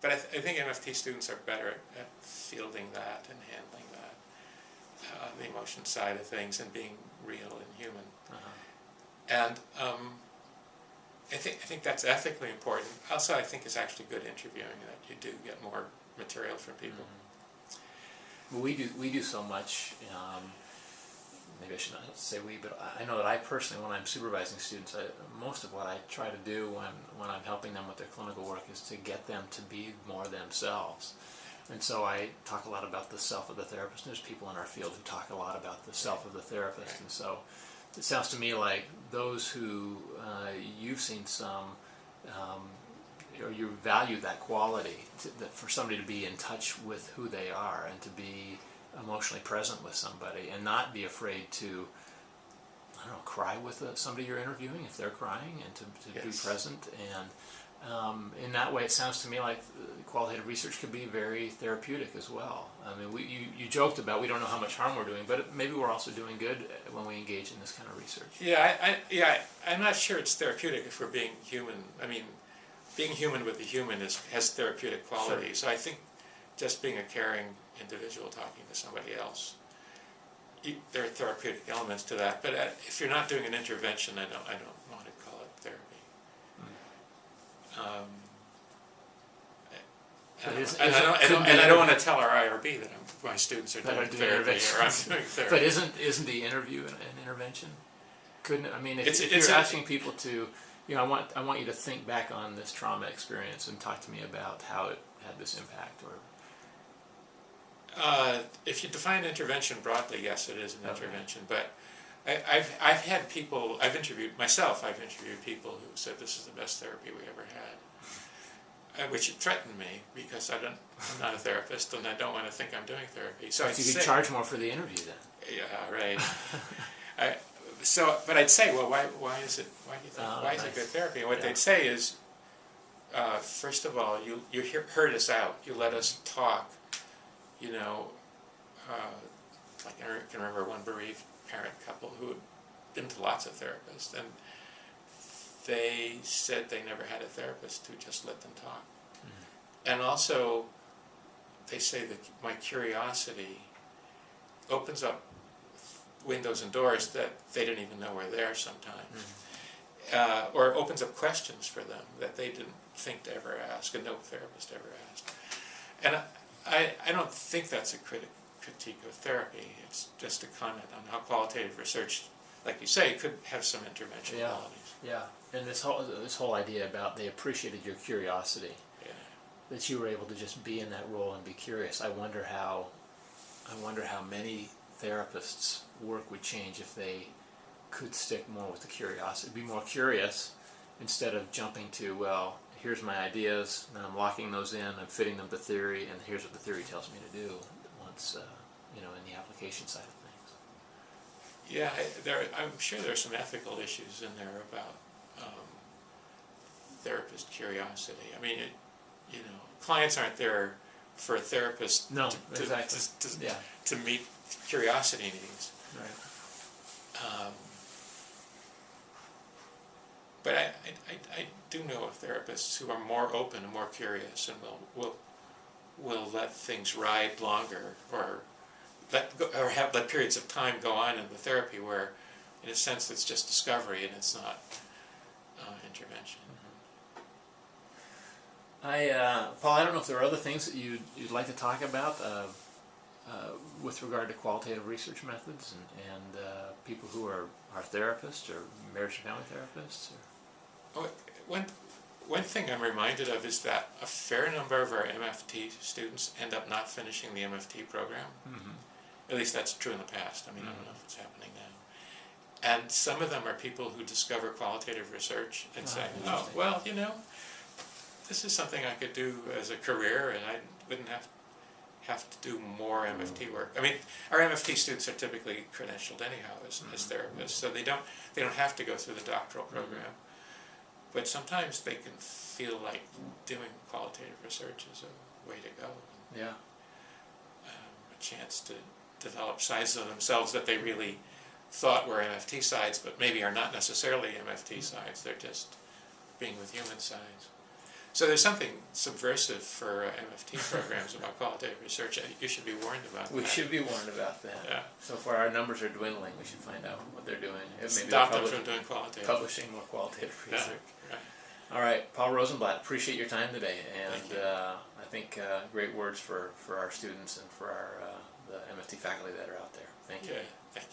But I think MFT students are better at fielding that and handling that, the emotion side of things and being real and human. And I think that's ethically important. Also, I think it's actually good interviewing, that you do get more material from people. Well, we do so much. Maybe I should not say we, but I know that I personally, when I'm supervising students, most of what I try to do when I'm helping them with their clinical work is to get them to be more themselves. And so I talk a lot about the self of the therapist. And there's people in our field who talk a lot about the self of the therapist. And so it sounds to me like those who you've seen some, or you value that quality, that for somebody to be in touch with who they are and to be emotionally present with somebody and not be afraid to, I don't know, cry with somebody you're interviewing if they're crying, and to be present. And in that way, it sounds to me like qualitative research could be very therapeutic as well. I mean, you joked about we don't know how much harm we're doing, but maybe we're also doing good when we engage in this kind of research. Yeah, I'm not sure it's therapeutic if we're being human. I mean, being human with the human has therapeutic quality. Sure. So I think just being a caring individual talking to somebody else, there are therapeutic elements to that. But if you're not doing an intervention, I don't want to call it therapy. I don't want to tell our IRB that my students are doing therapy or I'm doing therapy. But isn't the interview an intervention? Couldn't, I mean, if you're asking people to, I want you to think back on this trauma experience and talk to me about how it had this impact, or. If you define intervention broadly, yes, it is an intervention. But I've had people, I've interviewed people who said this is the best therapy we ever had, which threatened me because I'm not a therapist and I don't want to think I'm doing therapy. So you could charge more for the interview then. Yeah, right. But I'd say, well, why is it good therapy? And what they'd say is, first of all, you heard us out. You let us talk. Like I can remember one bereaved parent couple who had been to lots of therapists, and they said they never had a therapist who just let them talk. And also, they say that my curiosity opens up windows and doors that they didn't even know were there sometimes. Or opens up questions for them that they didn't think to ever ask, and no therapist ever asked. And I don't think that's a critique of therapy. It's just a comment on how qualitative research, like you say, could have some intervention qualities. Yeah, and this whole idea about they appreciated your curiosity, that you were able to just be in that role and be curious. I wonder how many therapists' work would change if they could stick more with the curiosity, be more curious instead of jumping to, well, here's my ideas, and I'm locking those in, I'm fitting them to theory, and here's what the theory tells me to do once, in the application side of things. Yeah, I'm sure there's some ethical issues in there about therapist curiosity. I mean, clients aren't there for a therapist to meet curiosity needs. Right. But I do know of therapists who are more open and more curious and will let things ride longer, or let periods of time go on in the therapy where, in a sense, it's just discovery and it's not intervention. Paul, I don't know if there are other things that you'd like to talk about with regard to qualitative research methods and people who are therapists or marriage and family therapists. One thing I'm reminded of is that a fair number of our MFT students end up not finishing the MFT program. At least that's true in the past. I mean, I don't know if it's happening now. And some of them are people who discover qualitative research and say, oh, well, this is something I could do as a career, and I wouldn't have to do more MFT work. I mean, our MFT students are typically credentialed anyhow as therapists, so they don't have to go through the doctoral program. But sometimes they can feel like doing qualitative research is a way to go. Yeah. A chance to develop sides of themselves that they really thought were MFT sides, but maybe are not necessarily MFT sides. They're just being with human sides. So there's something subversive for MFT programs about qualitative research. You should be warned about We that. should be warned about that. Yeah. So far, our numbers are dwindling. We should find out what they're doing. Maybe Stop they're them from doing qualitative. publishing more qualitative research. Yeah, right. All right, Paul Rosenblatt, appreciate your time today, and Thank you. I think great words for our students and for our the MFT faculty that are out there. Thank you. Yeah, thank you.